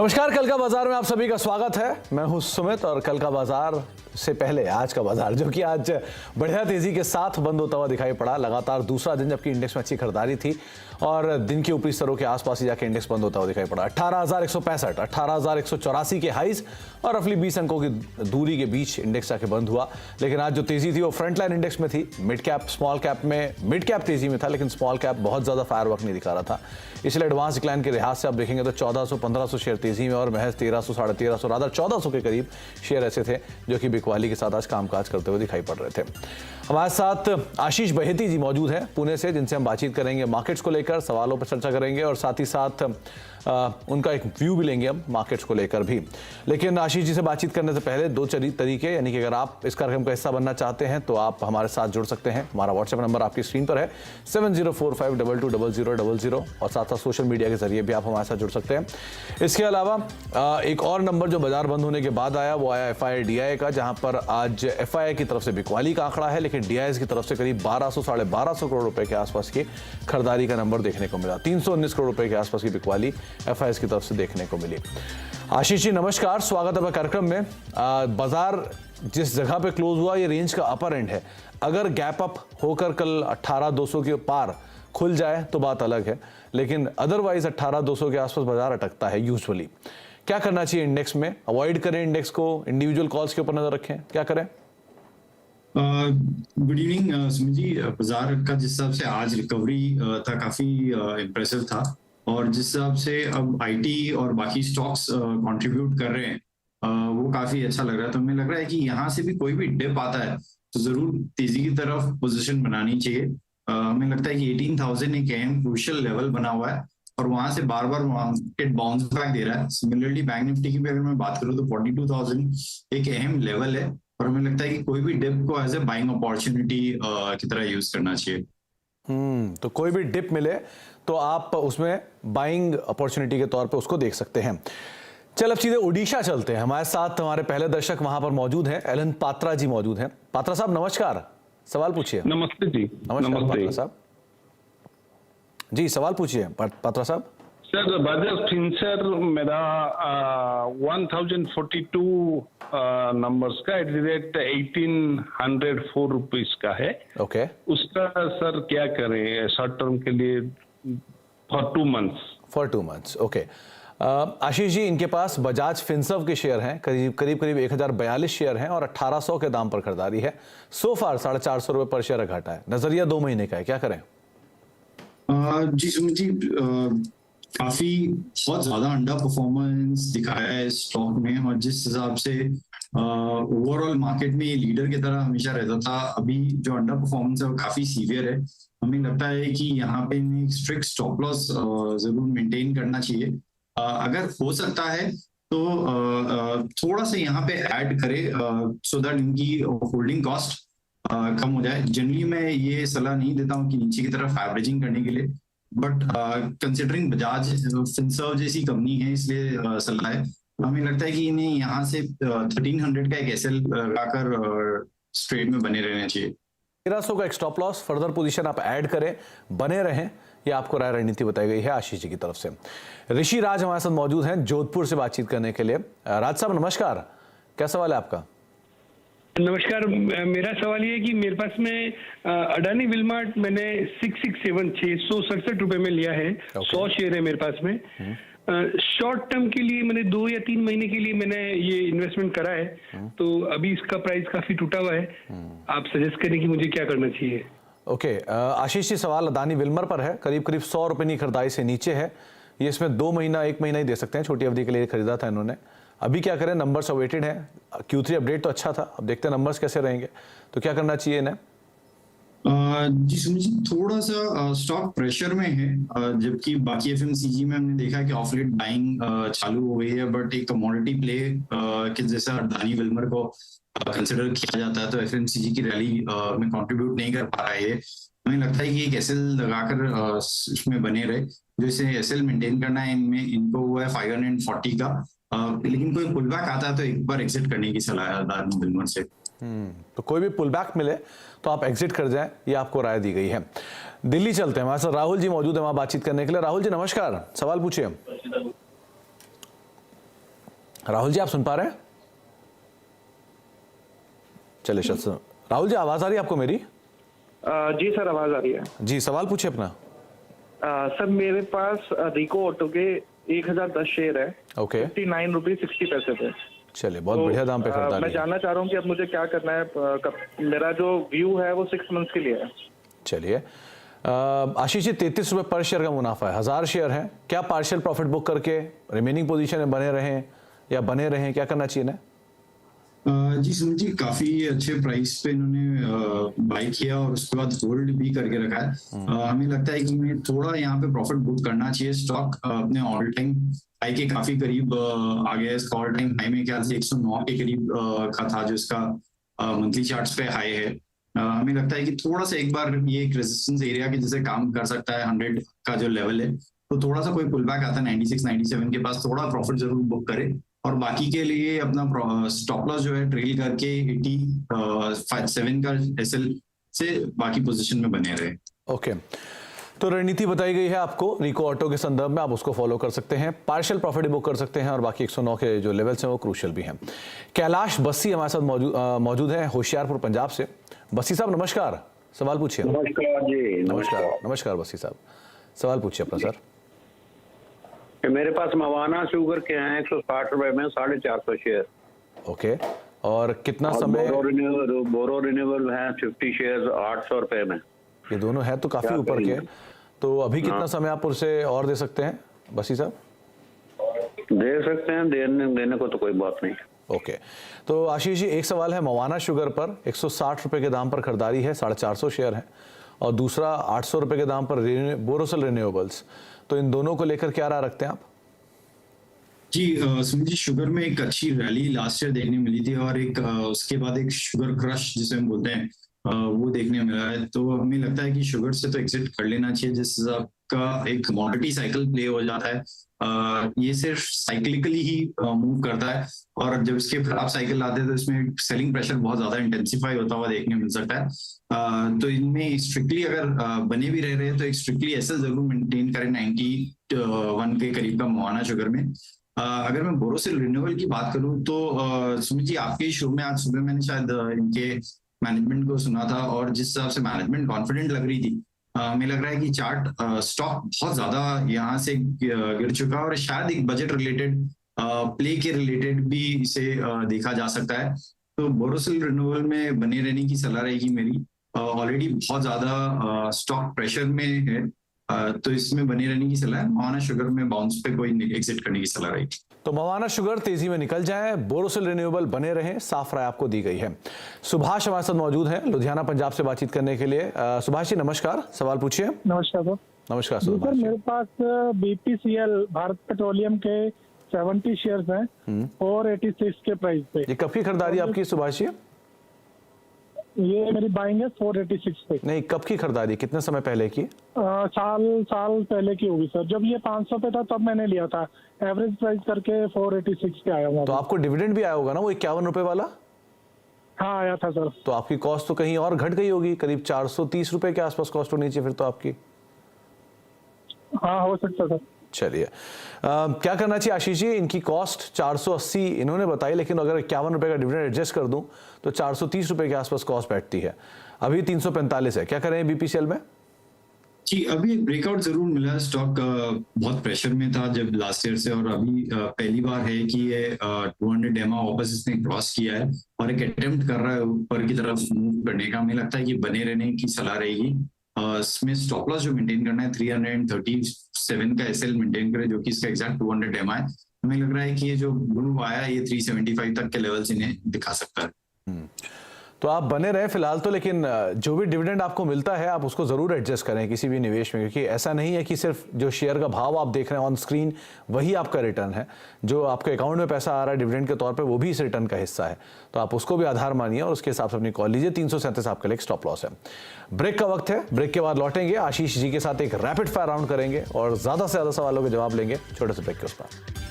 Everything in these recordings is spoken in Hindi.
नमस्कार, कल का बाजार में आप सभी का स्वागत है। मैं हूं सुमित और कल का बाजार से पहले आज का बाजार जो कि आज बढ़िया तेजी के साथ बंद होता हुआ दिखाई पड़ा। लगातार दूसरा दिन जबकि इंडेक्स में अच्छी खरीदारी थी और दिन के ऊपरी स्तरों के आसपास ही जाके इंडेक्स बंद होता हुआ दिखाई पड़ा। 18,165, 18,184 के हाईज और रफली 20 अंकों की दूरी के बीच इंडेक्स जाके बंद हुआ। लेकिन आज जो तेजी थी वो फ्रंट लाइन इंडेक्स में थी। मिड कैप स्मॉल कैप में मिड कैप तेजी में था, लेकिन स्मॉल कैप बहुत ज्यादा फायरवर्क नहीं दिखा रहा था। इसलिए एडवांस डिक्लाइन के लिहाज से आप देखेंगे तो 1400-1500 शेयर तेजी में और महज 1300, 1350, रादर 1400 के करीब शेयर ऐसे थे जो कि बिकवाली के साथ आज कामकाज करते हुए दिखाई पड़ रहे थे। हमारे साथ आशीष बहेती जी मौजूद हैं पुणे से, जिनसे हम बातचीत करेंगे मार्केट्स को लेकर, सवालों पर चर्चा करेंगे और साथ ही साथ उनका एक व्यू भी लेंगे हम मार्केट्स को लेकर भी। लेकिन आशीष जी से बातचीत करने से पहले दो तरीके, यानी कि अगर आप इस कार्यक्रम का हिस्सा बनना चाहते हैं तो आप हमारे साथ जुड़ सकते हैं। हमारा व्हाट्सएप नंबर आपकी स्क्रीन पर है 7045220000 और साथ साथ सोशल मीडिया के जरिए भी आप हमारे साथ जुड़ सकते हैं। इसके अलावा एक और नंबर जो बाजार बंद होने के बाद आया वो आया FII-DII का, जहां पर आज FII की तरफ से बिकवाली का आंकड़ा है, लेकिन DIIs की तरफ से करीब 1200-1250 करोड़ रुपए के आसपास की खरीदारी का नंबर देखने को मिला। 319 करोड़ रुपए के आसपास की बिकवाली FIIs की तरफ से देखने को मिली। आशीष जी नमस्कार, स्वागत है कार्यक्रम में। बाजार जिस जगह पे क्लोज हुआ ये रेंज का अपर एंड है। अगर गैप अप होकर कल 18,200 के पार खुल जाए तो बात अलग है, लेकिन अदरवाइज 18,200 के आसपास बाजार अटकता है यूजुअली। क्या करना चाहिए इंडेक्स में? अवॉइड करें इंडेक्स को, इंडिविजुअल कॉल्स के ऊपर नजर रखें, क्या करें? Good evening Sumit ji. बाजार का जिस हिसाब से आज रिकवरी था काफी इम्प्रेसिव था और जिस हिसाब से अब आईटी और बाकी स्टॉक्स कंट्रीब्यूट कर रहे हैं वो काफी अच्छा लग रहा है। तो हमें लग रहा है कि यहाँ से भी कोई भी डिप आता है तो जरूर तेजी की तरफ पोजीशन बनानी चाहिए। हमें लगता है कि 18,000 एक अहम क्रूशियल लेवल बना हुआ है और वहां से बार बार मार्केट बाउंस बैक दे रहा है। सिमिलरली बैंक निफ्टी की भी अगर मैं बात करूँ तो 42,000 एक अहम लेवल है और हमें लगता है कि कोई भी डिप को एज ए बाइंग अपॉर्चुनिटी की तरह यूज करना चाहिए। तो कोई भी डिप मिले तो आप उसमें बाइंग अपॉर्चुनिटी के तौर पे उसको देख सकते हैं। चल अब सीधे ओडिशा चलते हैं। हमारे साथ हमारे पहले दर्शक वहां पर मौजूद हैं, एलन पात्रा जी मौजूद हैं। पात्रा साहब नमस्कार, सवाल पूछिए। नमस्ते जी। नमस्कार पात्रा साहब जी, सवाल पूछिए पात्रा साहब। सर बजाज फिंसर मेरा 1042 नंबर्स का एट द रेट 1804 रुपीज का है। ओके उसका सर क्या करें शॉर्ट टर्म के लिए for 2 months? Okay Ashish ji, इनके पास बजाज फिंसर्व के शेयर हैं, करीब 1042 शेयर हैं और 1800 के दाम पर खरीदारी है। सो फार 450 रुपए पर शेयर घाटा है। नजरिया 2 महीने का है, क्या करें? जी सुमित जी, काफी बहुत ज्यादा अंडर परफॉर्मेंस दिखाया है स्टॉक में और जिस हिसाब से ओवरऑल मार्केट में ये लीडर की तरह हमेशा रहता था, अभी जो अंडर परफॉर्मेंस है वो काफी सीवियर है। हमें लगता है कि यहाँ पे स्ट्रिक्ट स्टॉप लॉस जरूर मेंटेन करना चाहिए। अगर हो सकता है तो थोड़ा सा यहाँ पे ऐड करे सो दैट इनकी होल्डिंग कॉस्ट कम हो जाए। जनरली मैं ये सलाह नहीं देता हूँ कि नीचे की तरफ एवरेजिंग करने के लिए, बट कंसिडरिंग बजाज फिंसर्व जैसी कंपनी है इसलिए सलाह है। हमें लगता है कि इन्हें यहाँ से 1300 का एक एसएल लगाकर स्ट्रेट में बने रहना चाहिए। 1300 का एक स्टॉप लॉस, फर्दर पोजीशन आप ऐड करें, बने रहें, ये आपको राय रणनीति बताई गई है आशीष जी की तरफ से। ऋषि राज हमारे साथ मौजूद हैं जोधपुर से बातचीत करने के लिए। राज साहब नमस्कार, क्या सवाल है आपका? नमस्कार, मेरा सवाल ये है कि मेरे पास में अडानी विलमार्ट मैंने 667 रुपए में लिया है। 100 शेयर है मेरे पास में। शॉर्ट टर्म के लिए मैंने 2 या 3 महीने के लिए मैंने ये इन्वेस्टमेंट करा है, तो अभी इसका प्राइस काफी टूटा हुआ है। आप सजेस्ट करें कि मुझे क्या करना चाहिए? ओके आशीष जी, सवाल अडानी विल्मर पर है। करीब 100 रुपए की खरीदारी से नीचे है ये। इसमें 2 महीना 1 महीना ही दे सकते हैं, छोटी अवधि के लिए खरीदा था इन्होंने। अभी क्या करें? नंबर्स अवेटेड है। Q3 अपडेट तो अच्छा था, अब देखते हैं नंबर्स कैसे रहेंगे, तो क्या करना चाहिए इन्हें? जी सुमित जी, थोड़ा सा स्टॉक प्रेशर में है, जबकि बाकी एफएमसीजी में हमने देखा कि ऑफ लेट बाइंग चालू हो गई है, बट एक कमोडिटी प्ले के जैसा अडानी विल्मर को कंसिडर किया जाता है तो एफएमसीजी की रैली में कंट्रीब्यूट नहीं कर पा रहा है। हमें लगता है कि एक एसएल लगाकर इसमें बने रहे। जो इसे एसएल मेंटेन करना है इनमें, इनको हुआ है 540 का, लेकिन कोई पुल बैक आता है तो एक बार एग्जिट करने की सलाह है अडानी विल्मर से। तो कोई भी पुल बैक मिले तो आप एग्जिट कर जाएं, ये आपको राय दी गई है। दिल्ली चलते हैं, हमारे साथ राहुल जी मौजूद है वहां बातचीत करने के लिए। राहुल जी नमस्कार, सवाल पूछिए। राहुल जी, आप सुन पा रहे हैं? चलिए शायद राहुल जी, आवाज आ रही है आपको मेरी? जी सर, आवाज आ रही है। जी, सवाल पूछिए अपना। सर मेरे पास रिको ऑटो के 1010 शेयर है। ओके। 59 रुपीज 60 पैसे पे। चलिए, बहुत बढ़िया दाम पे खरीदारी मैं है। जानना चाह रहा हूँ कि अब मुझे क्या करना है। मेरा जो व्यू है वो 6 मंथ्स के लिए है। चलिए, आशीष जी, 33 रुपए पर शेयर का मुनाफा है, 1000 शेयर है। क्या पार्शियल प्रॉफिट बुक करके रिमेनिंग पोजीशन में बने रहें या बने रहें, क्या करना चाहिए ना? जी सुमित जी, काफी अच्छे प्राइस पे इन्होंने बाय किया और उसके बाद होल्ड भी करके रखा है। हमें लगता है कि इन्हें थोड़ा यहाँ पे प्रॉफिट बुक करना चाहिए। स्टॉक अपने ऑल टाइम हाई के काफी करीब आ गया है। इसका ऑल टाइम हाई में क्या 109 के करीब का था, जो इसका मंथली चार्ट्स पे हाई है। हमें लगता है कि थोड़ा सा एक बार ये एक रेजिस्टेंस एरिया के जैसे काम कर सकता है। 100 का जो लेवल है, तो थोड़ा सा कोई पुल बैक आता है 96 97 के पास, थोड़ा प्रॉफिट जरूर बुक करे। और बाकी के लिए अपना स्टॉप लॉस जो है ट्रेल करके 87 का एसएल से बाकी पोजीशन में बने रहे। ओके, तो रणनीति बताई गई है आपको रिको ऑटो के संदर्भ में, आप उसको फॉलो कर सकते हैं। पार्शियल प्रॉफिट बुक कर सकते हैं और बाकी 109 के जो लेवल्स हैं वो क्रूशियल भी हैं। कैलाश बस्सी हमारे साथ मौजूद है होशियारपुर पंजाब से। बस्सी साहब नमस्कार, सवाल पूछिए। नमस्कार जी। नमस्कार। नमस्कार बस्सी साहब, सवाल पूछिए अपना सर। मेरे पास मवाना शुगर के हैं 160 रुपए में 450 शेयर। ओके, और कितना समय? बोरो रिन्यूएबल है 50 शेयर 800 रुपए में। ये दोनों है तो काफी ऊपर के, तो अभी कितना समय आप उसे और दे सकते हैं बस्सी साहब? दे सकते हैं, देने को तो कोई बात नहीं। ओके, तो आशीष जी, एक सवाल है मवाना शुगर पर 160 रुपए के दाम पर खरीदारी है, 450 शेयर है, और दूसरा 800 रुपए के दाम पर बोरोसिल रिन्यूएबल्स। तो इन दोनों को लेकर क्या राय रखते हैं आप? जी सुमित जी, शुगर में एक अच्छी रैली लास्ट ईयर देखने मिली थी और एक उसके बाद एक शुगर क्रश जिसे हम बोलते हैं वो देखने मिला है। तो हमें लगता है कि शुगर से तो एग्जिट कर लेना चाहिए। जिस हिसाब का एक कमोडिटी साइकिल प्ले हो जाता है, ये सिर्फ साइक्लिकली ही मूव करता है, और जब इसके खराब साइकिल आते हैं तो इसमें सेलिंग प्रेशर बहुत ज्यादा इंटेंसिफाई होता हुआ देखने मिल सकता है। तो इनमें स्ट्रिक्टली अगर बने भी रह रहे हैं तो एक स्ट्रिक्टली एसएल जरूर मेंटेन करें 91 के करीब का मवाना शुगर में। अगर मैं बोरोसिल रिन्यूएबल की बात करूं तो सुमित जी, आपके शो में आज सुबह मैंने शायद इनके मैनेजमेंट को सुना था, और जिस हिसाब से मैनेजमेंट कॉन्फिडेंट लग रही थी, हमें लग रहा है कि चार्ट स्टॉक बहुत ज्यादा यहाँ से गिर चुका है और शायद एक बजट रिलेटेड प्ले के रिलेटेड भी इसे देखा जा सकता है। तो बोरोसिल रिन्यूएबल में बने रहने की सलाह रहेगी मेरी। ऑलरेडी बहुत ज्यादा स्टॉक प्रेशर में है, तो इसमें बने रहने की सलाह है। मवाना शुगर में बाउंस पे कोई एग्जिट करने की सलाह रहेगी। तो मवाना शुगर तेजी में निकल जाए, बोरोसिल रिन्यूएबल बने रहें, साफ राय आपको दी गई है। सुभाष हमारे साथ मौजूद हैं लुधियाना पंजाब से बातचीत करने के लिए। सुभाष जी नमस्कार, सवाल पूछिए। नमस्कार सर। नमस्कार सर, सुभाष जी। मेरे पास बीपीसीएल भारत पेट्रोलियम के 70 शेयर्स हैं 486 के प्राइस पे। ये कब की खरीदारी आपकी सुभाष जी? ये मेरी बाइंग है 486 पे। नहीं, कब की खरीदारी, कितने समय पहले की? साल पहले की होगी सर। जब ये 500 पे था तब मैंने लिया था। एवरेज प्राइस करके 486 पे आया हुआ। तो आपको डिविडेंड भी आया होगा ना वो 51 रुपए वाला? हाँ आया था सर। तो आपकी कॉस्ट तो कहीं और घट गई होगी, करीब 430 रुपए के आसपास कॉस्ट होनी चाहिए फिर तो आपकी। हाँ हो सकता सर। चलिए, क्या करना चाहिए आशीष जी? इनकी कॉस्ट 480 इन्होंने बताई, लेकिन अगर 51 रुपए का डिविडेंड एडजस्ट कर दूं तो 430 रुपए के आसपास कॉस्ट बैठती है। अभी 345 है, क्या करें बीपीसीएल में? जी, अभी एक ब्रेकआउट जरूर मिला है। स्टॉक बहुत प्रेशर में था जब लास्ट ईयर से, और अभी पहली बार है कि ये 200 डेमा वापस इसने क्रॉस किया है और एक अटेम्प्ट कर रहा है ऊपर की तरफ मूव करने का। हमें लगता है कि बने रहने की सलाह रहेगी। इसमें स्टॉप लॉस जो मेंटेन करना है 337 का एसएल मेंटेन करें, जो कि इसका एग्जैक्ट 200 डेमा है। हमें लग रहा है कि ये जो मूव आया ये 375 तक के लेवल्स इन्हें दिखा सकता है। तो आप बने रहे फिलहाल तो, लेकिन जो भी डिविडेंड आपको मिलता है आप उसको जरूर एडजस्ट करें किसी भी निवेश में, क्योंकि ऐसा नहीं है कि सिर्फ जो शेयर का भाव आप देख रहे हैं ऑन स्क्रीन वही आपका रिटर्न है। जो आपके अकाउंट में पैसा आ रहा है डिविडेंड के तौर पे वो भी इस रिटर्न का हिस्सा है। तो आप उसको भी आधार मानिए और उसके हिसाब से अपनी कॉल लीजिए। 337 आपके लिए एक स्टॉप लॉस है। ब्रेक का वक्त है, ब्रेक के बाद लौटेंगे, आशीष जी के साथ एक रैपिड फायर राउंड करेंगे और ज्यादा से ज्यादा सवालों के जवाब लेंगे छोटे से ब्रेक के उस पर।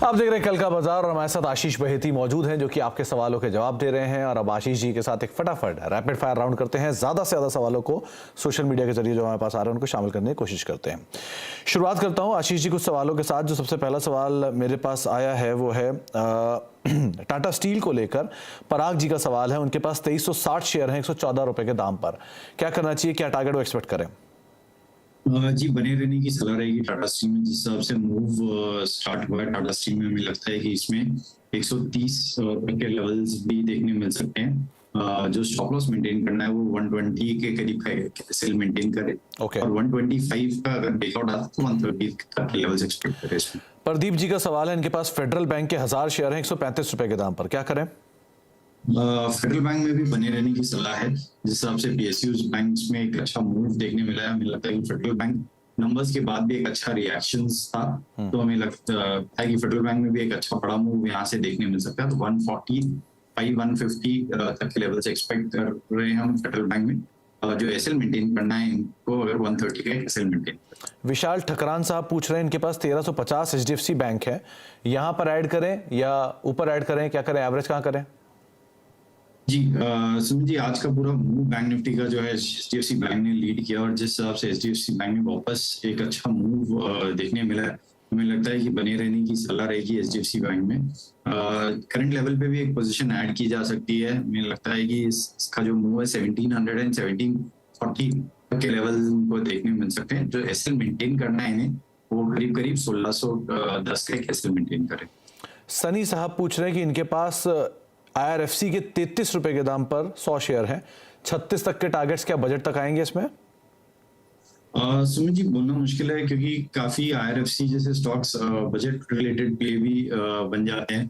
आप देख रहे हैं कल का बाजार और हमारे साथ आशीष बहेती मौजूद हैं जो कि आपके सवालों के जवाब दे रहे हैं। और अब आशीष जी के साथ एक फटाफट रैपिड फायर राउंड करते हैं। ज्यादा से ज्यादा सवालों को सोशल मीडिया के जरिए जो हमारे पास आ रहे हैं उनको शामिल करने की कोशिश करते हैं। शुरुआत करता हूं आशीष जी कुछ सवालों के साथ। जो सबसे पहला सवाल मेरे पास आया है वो है टाटा स्टील को लेकर। पराग जी का सवाल है, उनके पास 2360 शेयर हैं 114 रुपए के दाम पर। क्या करना चाहिए, क्या टारगेट वो एक्सपेक्ट करें? जी बने रहने की सलाह रहेगी टाटा स्टील में। जिस हिसाब से मूव स्टार्ट हुआ है टाटा स्टील में, हमें लगता है कि इसमें 130 के लेवल्स भी देखने मिल सकते हैं। जो स्टॉप लॉस मेंटेन करना है वो 120 के करीब का सेल मेंटेन करे। और 125 का अगर ब्रेकआउट आता तो 130 तक के लेवल्स एक्सपेक्ट करें इसमें। प्रदीप जी का सवाल है, इनके पास फेडरल बैंक के 1000 शेयर हैं 135 रुपए के दाम पर। क्या करें? फेडरल बैंक में भी बने रहने की सलाह है। जिस हिसाब से पीएसयूज बैंक्स में एक अच्छा मूव देखने मिला है, हमें लगता है कि फेडरल बैंक नंबर्स के बाद भी एक अच्छा रिएक्शंस था, तो हमें लगता है कि फेडरल बैंक में भी एक अच्छा बड़ा मूव यहाँ से देखने मिल सकता है। तो 145 150 तक के लेवल्स एक्सपेक्ट कर रहे हैं हम फेडरल बैंक में। जो एसएल मेंटेन करना है इनको अगर 130 का एसएल मेंटेन। विशाल ठकरान साहब पूछ रहे हैं, इनके पास 1350 एचडीएफसी बैंक है, यहाँ पर ऐड करें या ऊपर ऐड करें, क्या करें, एवरेज कहाँ करें? जी सुमित जी, आज का पूरा मूव बैंक निफ्टी का जो है एचडीएफसी बैंक ने लीड किया। और जिस हिसाब से एचडीएफसी बैंक में वापस एक अच्छा मूव देखने मिला है, हमें लगता है कि बने रहने की सलाह रहेगी एचडीएफसी बैंक में। करंट लेवल पे भी एक पोजीशन ऐड की जा सकती है। हमें लगता है कि इसका जो मूव है 1700 एंड 1740 के लेवल को देखने मिल सकते हैं। जो एसएल मेंटेन करना है इन्हें वो करीब करीब 1610 का एसएल मेंटेन करें। सनी साहब पूछ रहे हैं कि इनके पास आईआरएफसी के 33 रुपए के दाम पर 100 शेयर हैं, 36 तक के टारगेट्स क्या बजट तक आएंगे इसमें? सुमित जी, बोलना मुश्किल है क्योंकि काफी आईआरएफसी जैसे स्टॉक्स बजट रिलेटेड प्ले भी बन जाते हैं।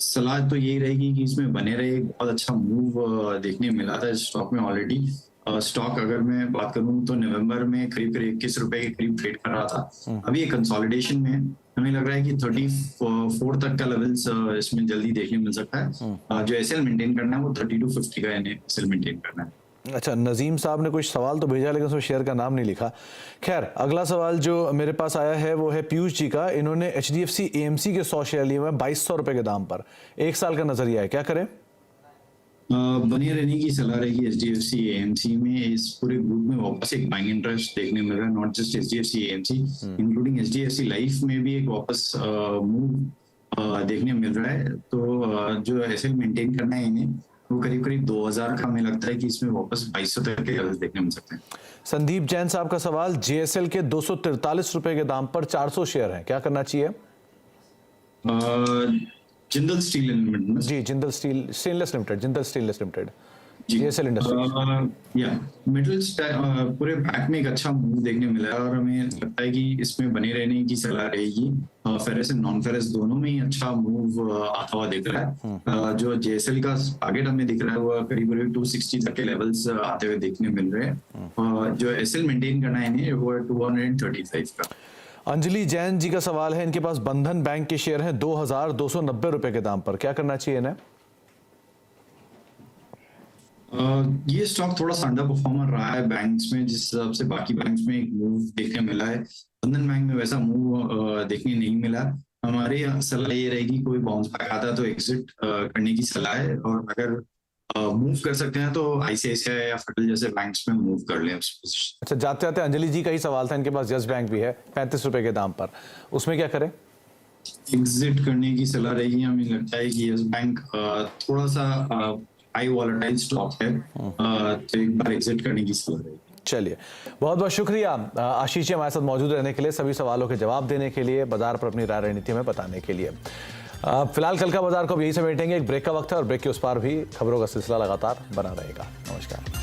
सलाह तो यही रहेगी कि इसमें बने रहे। बहुत अच्छा मूव देखने मिला था इस स्टॉक में ऑलरेडी। स्टॉक अगर मैं बात करूं तो नवंबर में करीब करीब 21 रुपए के करीब ट्रेड कर रहा था। अभी एक कंसोलिडेशन में हमें लग रहा है कि 34 तक का लेवल्स इसमें जल्दी देखने मिल सकता है। जो एसएल मेंटेन करना है वो 30 to 50 का एसएल मेंटेन करना है। अच्छा, नजीम साहब ने कुछ सवाल तो भेजा लेकिन उसमें शेयर का नाम नहीं लिखा। खैर, अगला सवाल जो मेरे पास आया है वो है पीयूष जी का। इन्होंने एचडीएफसी एएमसी के 100 शेयर लिए हुए हैं 2200 रुपए के दाम पर। 1 साल का नजरिया है, क्या करें? बने रहने की सलाह रहेगी एचडीएफसी एएमसी में। इस पूरे ग्रुप में वापस एक बाइंग इंटरेस्ट देखने मिल रहा है, not just HDFC AMC, including HDFC life में भी एक वापस मूव देखने मिल रहा है। तो जो एसएल मेंटेन करना है इन्हें वो करीब करीब 2000 का हमें लगता है कि इसमें वापस 2200 तक के लेवल्स देखने मिल सकते हैं। संदीप जैन साहब का सवाल, जेएसएल के 243 रुपए के दाम पर 400 शेयर हैं, क्या करना चाहिए? Jindal steel limited ji, Jindal steel stainless limited, Jindal stainless limited, JSL industry. या मेटल्स पूरे पैक में एक अच्छा मूव देखने मिला है और हमें लगता है कि इसमें बने रहने की सलाह रहेगी। फेरस एंड नॉन फेरस दोनों में ही अच्छा मूव आता हुआ दिख रहा है। जो जेएसएल का टारगेट हमें दिख रहा है वो करीब करीब 260 तक के लेवल्स आते हुए देखने मिल रहे हैं। जो एसएल मेंटेन करना है इन्हें वो 235 का। अंजलि जैन जी का सवाल है, इनके पास बंधन बैंक के शेयर हैं 2290 रुपए के दाम पर, क्या करना चाहिए इन्हें? ये स्टॉक थोड़ा सा अंडर परफॉर्मर रहा है बैंक्स में। जिस हिसाब से बाकी बैंक्स में एक मूव देखने मिला है, बंधन बैंक में वैसा मूव देखने नहीं मिला। हमारी सलाह ये रहेगी कोई बाउंस बैक आता है तो एग्जिट करने की सलाह है। और अगर मूव कर सकते हैं तो आईसीआईसीआई या फेडरल जैसे बैंक्स में मूव कर लें। अच्छा, जाते जाते अंजलि जी का ही सवाल था, इनके पास यस बैंक भी है 35 रुपए के दाम पर, उसमें क्या करें? एग्जिट करने की सलाह रहेगी। हमें लगता है कि यस बैंक थोड़ा सा हाई वॉलेटाइल स्टॉक है, तो एक बार एग्जिट करने की सलाह रहेगी। चलिए, बहुत बहुत शुक्रिया आशीष जी हमारे साथ मौजूद रहने के लिए, सभी सवालों के जवाब देने के लिए, बाजार पर अपनी राय रणनीति में बताने के लिए। फिलहाल कल का बाजार को अब यही समेटेंगे। एक ब्रेक का वक्त है और ब्रेक के उस पार भी खबरों का सिलसिला लगातार बना रहेगा। नमस्कार।